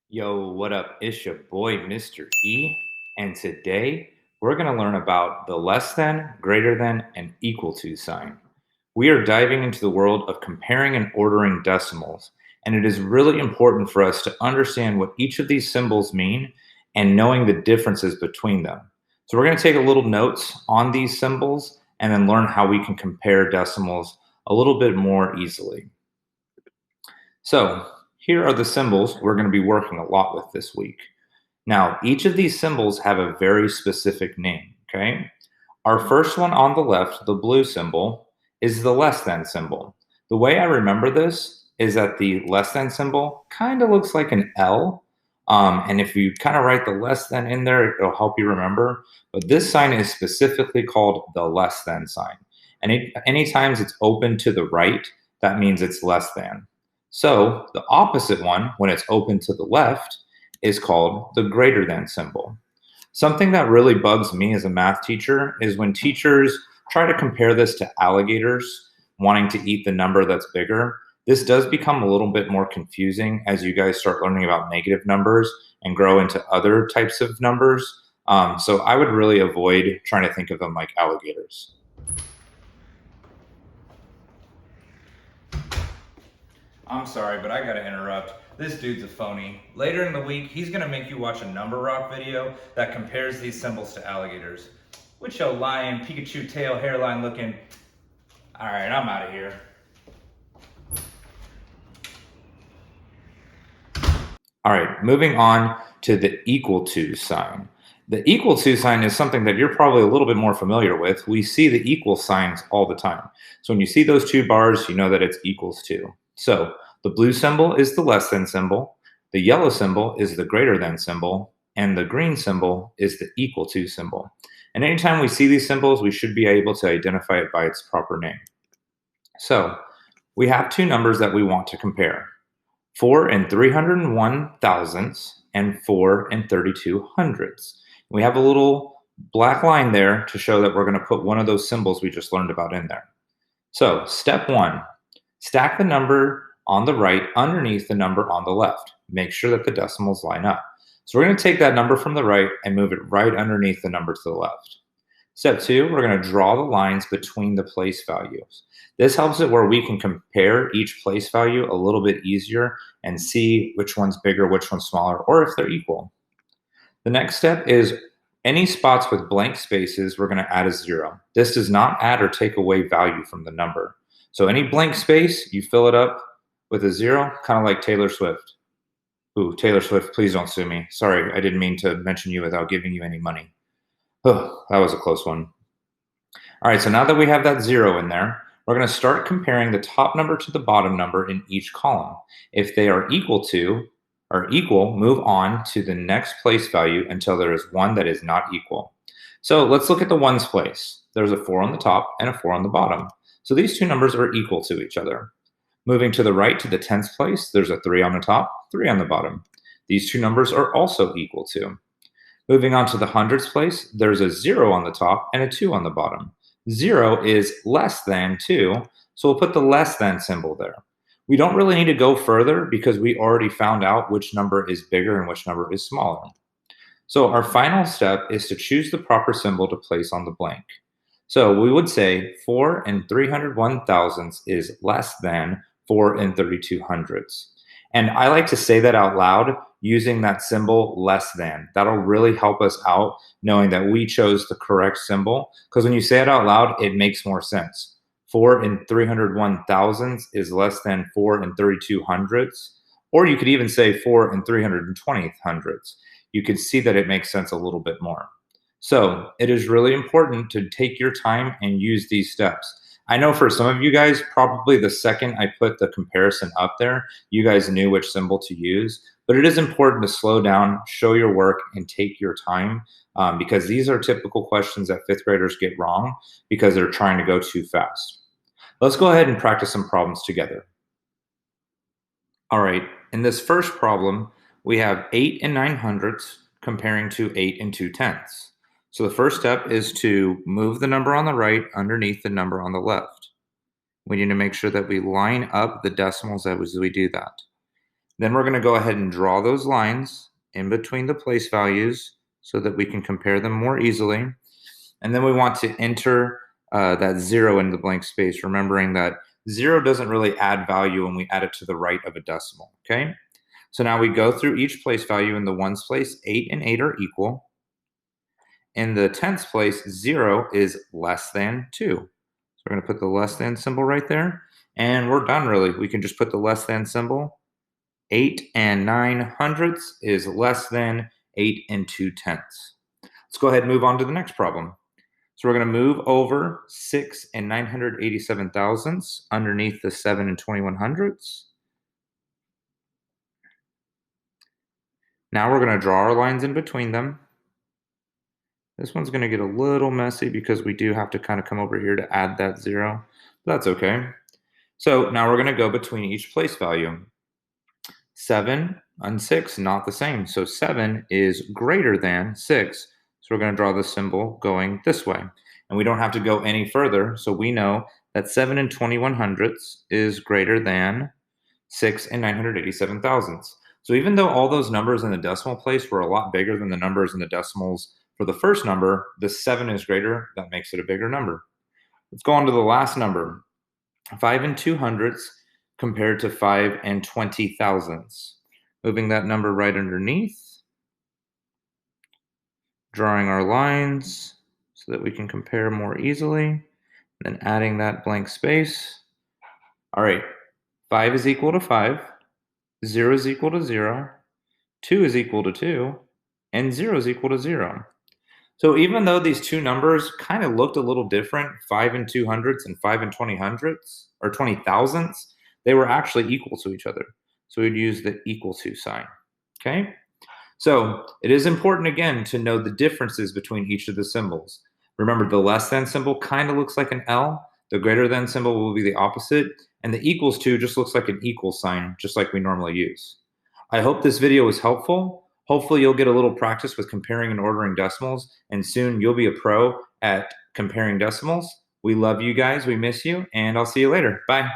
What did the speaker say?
Yo, what up? It's your boy, Mr. E, and today we're going to learn about the less than, greater than, and equal to sign. We are diving into the world of comparing and ordering decimals, and it is really important for us to understand what each of these symbols mean and knowing the differences between them. So, we're going to take a little notes on these symbols and then learn how we can compare decimals a little bit more easily. So, here are the symbols we're going to be working a lot with this week. Now, each of these symbols have a very specific name, okay? Our first one on the left, the blue symbol, is the less than symbol. The way I remember this is that the less than symbol kind of looks like an L. And if you kind of write the less than in there, it'll help you remember. But this sign is specifically called the less than sign. And anytime it's open to the right, that means it's less than. So the opposite one, when it's open to the left, is called the greater than symbol. Something that really bugs me as a math teacher is when teachers try to compare this to alligators wanting to eat the number that's bigger. This does become a little bit more confusing as you guys start learning about negative numbers and grow into other types of numbers. So I would really avoid trying to think of them like alligators. I'm sorry, but I gotta interrupt. This dude's a phony. Later in the week, he's gonna make you watch a number rock video that compares these symbols to alligators. With your lion, Pikachu tail, hairline looking. Alright, I'm out of here. Alright, moving on to the equal to sign. The equal to sign is something that you're probably a little bit more familiar with. We see the equal signs all the time. So when you see those two bars, you know that it's equals to. So the blue symbol is the less than symbol, the yellow symbol is the greater than symbol, and the green symbol is the equal to symbol. And anytime we see these symbols, we should be able to identify it by its proper name. So we have two numbers that we want to compare. 4 and 301 thousandths and 4 and 32 hundredths. We have a little black line there to show that we're going to put one of those symbols we just learned about in there. So, step one, stack the number on the right underneath the number on the left. Make sure that the decimals line up. So, we're going to take that number from the right and move it right underneath the number to the left. Step two, we're going to draw the lines between the place values. This helps it where we can compare each place value a little bit easier and see which one's bigger, which one's smaller, or if they're equal. The next step is any spots with blank spaces, we're going to add a 0. This does not add or take away value from the number. So any blank space, you fill it up with a 0, kind of like Taylor Swift. Ooh, Taylor Swift, please don't sue me. Sorry, I didn't mean to mention you without giving you any money. Oh, that was a close one. All right, so now that we have that 0 in there, we're going to start comparing the top number to the bottom number in each column. If they are equal to or equal, move on to the next place value until there is one that is not equal. So let's look at the ones place. There's a 4 on the top and a 4 on the bottom. So these two numbers are equal to each other. Moving to the right to the tens place, there's a 3 on the top, 3 on the bottom. These two numbers are also equal to. Moving on to the hundredths place, there's a 0 on the top and a 2 on the bottom. 0 is less than 2, so we'll put the less than symbol there. We don't really need to go further because we already found out which number is bigger and which number is smaller. So our final step is to choose the proper symbol to place on the blank. So we would say 4 and 301 thousandths is less than 4 and 32 hundredths. And I like to say that out loud using that symbol less than. That'll really help us out knowing that we chose the correct symbol. Because when you say it out loud, it makes more sense. 4 and 301 thousandths is less than 4 and 32 hundredths. Or you could even say 4 and 320 hundredths. You could see that it makes sense a little bit more. So it is really important to take your time and use these steps. I know for some of you guys, probably the second I put the comparison up there, you guys knew which symbol to use. But it is important to slow down, show your work, and take your time because these are typical questions that fifth graders get wrong because they're trying to go too fast. Let's go ahead and practice some problems together. All right, in this first problem, we have 8 and 9 hundredths comparing to 8 and 2 tenths. So the first step is to move the number on the right underneath the number on the left. We need to make sure that we line up the decimals as we do that. Then we're going to go ahead and draw those lines in between the place values so that we can compare them more easily. And then we want to enter that 0 in the blank space, remembering that 0 doesn't really add value when we add it to the right of a decimal, okay? So now we go through each place value. In the ones place, 8 and 8 are equal. In the tens place, 0 is less than 2. So we're going to put the less than symbol right there. And we're done, really. We can just put the less than symbol. 8 and 9 hundredths is less than 8 and 2 tenths. Let's go ahead and move on to the next problem. So we're going to move over 6 and 987 thousandths underneath the 7 and 21 hundredths. Now we're going to draw our lines in between them. This one's going to get a little messy because we do have to kind of come over here to add that 0. But that's okay. So now we're going to go between each place value. 7 and 6, not the same. So 7 is greater than 6. So we're going to draw the symbol going this way. And we don't have to go any further. So we know that 7 and 21 hundredths is greater than 6 and 987 thousandths. So even though all those numbers in the decimal place were a lot bigger than the numbers in the decimals for the first number, the 7 is greater. That makes it a bigger number. Let's go on to the last number. 5 and 2 hundredths compared to 5 and 20 thousandths. Moving that number right underneath. Drawing our lines so that we can compare more easily. Then adding that blank space. All right, 5 is equal to 5. 0 is equal to 0. 2 is equal to 2. And 0 is equal to 0. So even though these two numbers kind of looked a little different, 5 and 2 hundredths and 5 and 20 hundredths, or 20 thousandths, they were actually equal to each other. So we'd use the equal to sign, okay? So it is important, again, to know the differences between each of the symbols. Remember, the less than symbol kind of looks like an L. The greater than symbol will be the opposite. And the equals to just looks like an equal sign, just like we normally use. I hope this video was helpful. Hopefully you'll get a little practice with comparing and ordering decimals, and soon you'll be a pro at comparing decimals. We love you guys. We miss you, and I'll see you later. Bye.